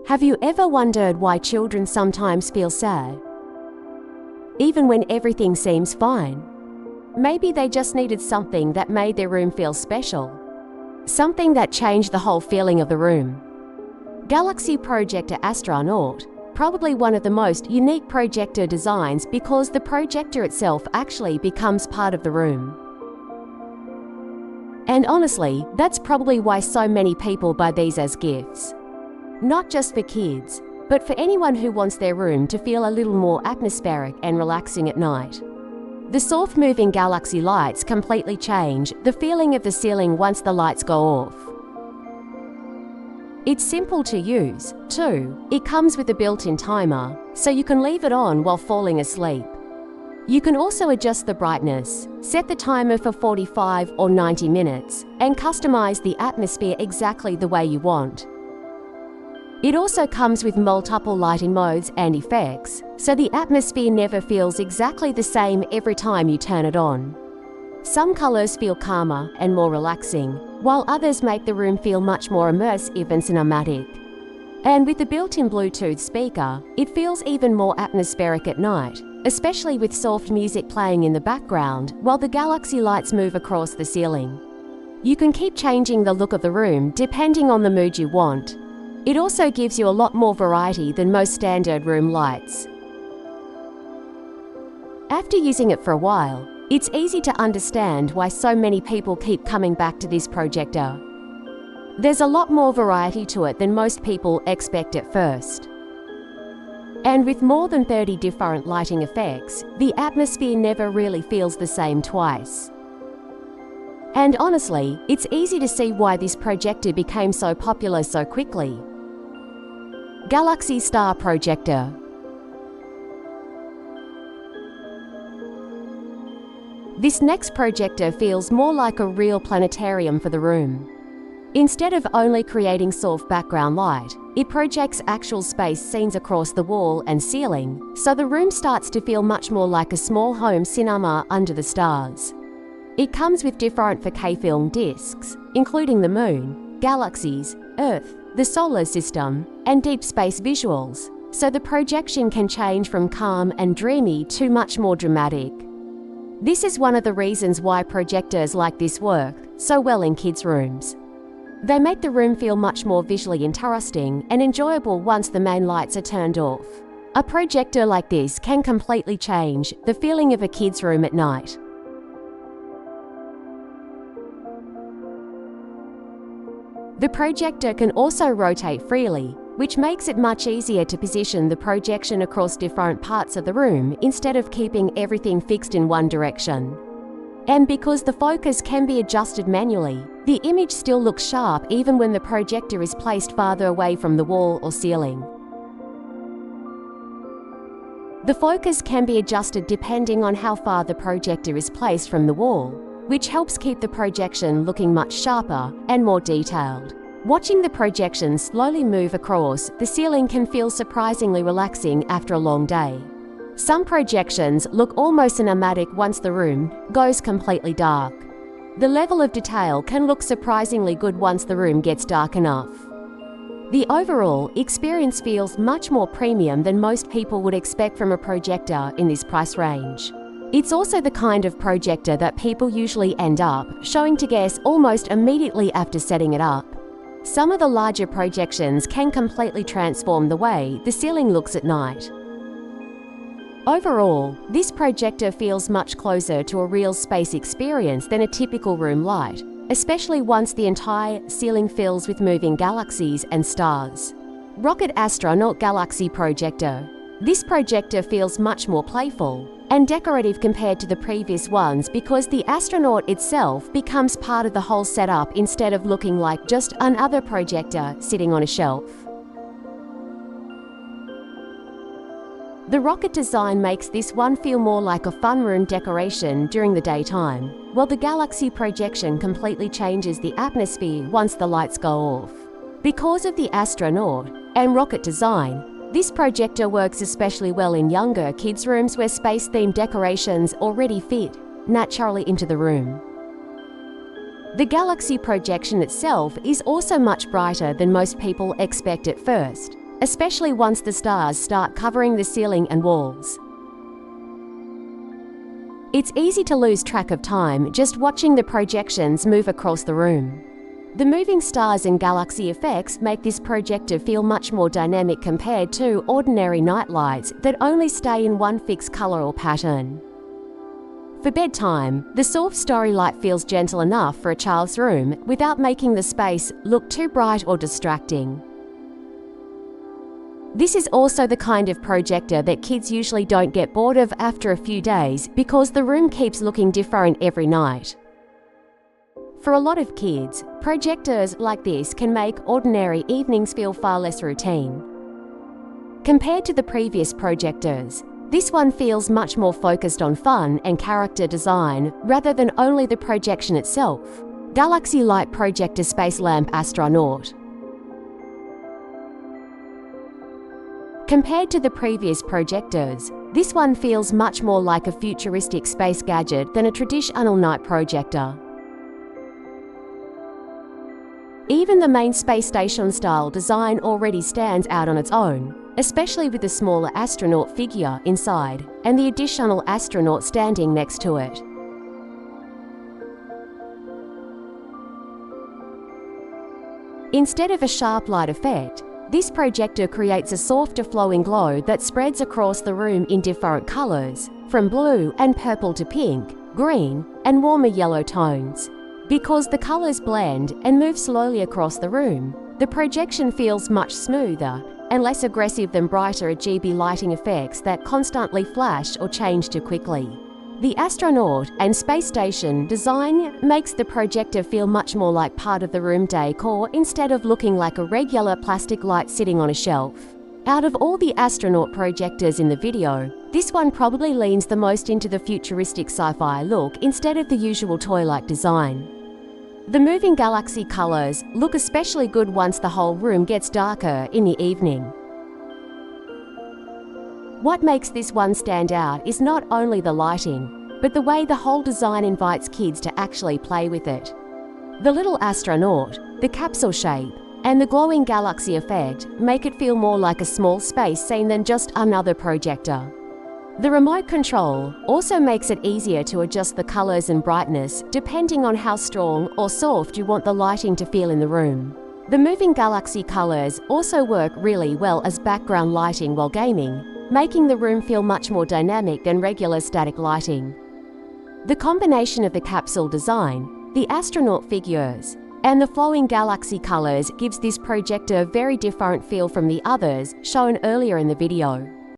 Have you ever wondered why children sometimes feel sad, even when everything seems fine? Maybe they just needed something that made their room feel special. Something that changed the whole feeling of the room. Galaxy Projector Astronaut, probably one of the most unique projector designs because the projector itself actually becomes part of the room. And honestly, that's probably why so many people buy these as gifts. Not just for kids, but for anyone who wants their room to feel a little more atmospheric and relaxing at night. The soft moving galaxy lights completely change the feeling of the ceiling once the lights go off. It's simple to use, too. It comes with a built-in timer, so you can leave it on while falling asleep. You can also adjust the brightness, set the timer for 45 or 90 minutes, and customize the atmosphere exactly the way you want. It also comes with multiple lighting modes and effects, so the atmosphere never feels exactly the same every time you turn it on. Some colors feel calmer and more relaxing, while others make the room feel much more immersive and cinematic. And with the built-in Bluetooth speaker, it feels even more atmospheric at night, especially with soft music playing in the background while the galaxy lights move across the ceiling. You can keep changing the look of the room depending on the mood you want. It also gives you a lot more variety than most standard room lights. After using it for a while, it's easy to understand why so many people keep coming back to this projector. There's a lot more variety to it than most people expect at first. And with more than 30 different lighting effects, the atmosphere never really feels the same twice. And honestly, it's easy to see why this projector became so popular so quickly. Galaxy Star Projector. This next projector feels more like a real planetarium for the room. Instead of only creating soft background light, it projects actual space scenes across the wall and ceiling, so the room starts to feel much more like a small home cinema under the stars. It comes with different 4K film discs, including the Moon, galaxies, Earth, the solar system, and deep space visuals, so the projection can change from calm and dreamy to much more dramatic. This is one of the reasons why projectors like this work so well in kids' rooms. They make the room feel much more visually interesting and enjoyable once the main lights are turned off. A projector like this can completely change the feeling of a kid's room at night. The projector can also rotate freely, which makes it much easier to position the projection across different parts of the room instead of keeping everything fixed in one direction. And because the focus can be adjusted manually, the image still looks sharp even when the projector is placed farther away from the wall or ceiling. The focus can be adjusted depending on how far the projector is placed from the wall, which helps keep the projection looking much sharper and more detailed. Watching the projection slowly move across the ceiling can feel surprisingly relaxing after a long day. Some projections look almost cinematic once the room goes completely dark. The level of detail can look surprisingly good once the room gets dark enough. The overall experience feels much more premium than most people would expect from a projector in this price range. It's also the kind of projector that people usually end up showing to guests almost immediately after setting it up. Some of the larger projections can completely transform the way the ceiling looks at night. Overall, this projector feels much closer to a real space experience than a typical room light, especially once the entire ceiling fills with moving galaxies and stars. Rocket Astronaut Galaxy Projector. This projector feels much more playful and decorative compared to the previous ones because the astronaut itself becomes part of the whole setup instead of looking like just another projector sitting on a shelf. The rocket design makes this one feel more like a fun room decoration during the daytime, while the galaxy projection completely changes the atmosphere once the lights go off. Because of the astronaut and rocket design, this projector works especially well in younger kids' rooms where space-themed decorations already fit naturally into the room. The galaxy projection itself is also much brighter than most people expect at first, especially once the stars start covering the ceiling and walls. It's easy to lose track of time just watching the projections move across the room. The moving stars and galaxy effects make this projector feel much more dynamic compared to ordinary night lights that only stay in one fixed color or pattern. For bedtime, the soft story light feels gentle enough for a child's room without making the space look too bright or distracting. This is also the kind of projector that kids usually don't get bored of after a few days because the room keeps looking different every night. For a lot of kids, projectors like this can make ordinary evenings feel far less routine. Compared to the previous projectors, this one feels much more focused on fun and character design rather than only the projection itself. Galaxy Light Projector Space Lamp Astronaut. Compared to the previous projectors, this one feels much more like a futuristic space gadget than a traditional night projector. Even the main space station-style design already stands out on its own, especially with the smaller astronaut figure inside and the additional astronaut standing next to it. Instead of a sharp light effect, this projector creates a softer flowing glow that spreads across the room in different colors, from blue and purple to pink, green, and warmer yellow tones. Because the colors blend and move slowly across the room, the projection feels much smoother and less aggressive than brighter RGB lighting effects that constantly flash or change too quickly. The astronaut and space station design makes the projector feel much more like part of the room decor instead of looking like a regular plastic light sitting on a shelf. Out of all the astronaut projectors in the video, this one probably leans the most into the futuristic sci-fi look instead of the usual toy-like design. The moving galaxy colors look especially good once the whole room gets darker in the evening. What makes this one stand out is not only the lighting, but the way the whole design invites kids to actually play with it. The little astronaut, the capsule shape, and the glowing galaxy effect make it feel more like a small space scene than just another projector. The remote control also makes it easier to adjust the colors and brightness depending on how strong or soft you want the lighting to feel in the room. The moving galaxy colors also work really well as background lighting while gaming, making the room feel much more dynamic than regular static lighting. The combination of the capsule design, the astronaut figures, and the flowing galaxy colors gives this projector a very different feel from the others shown earlier in the video.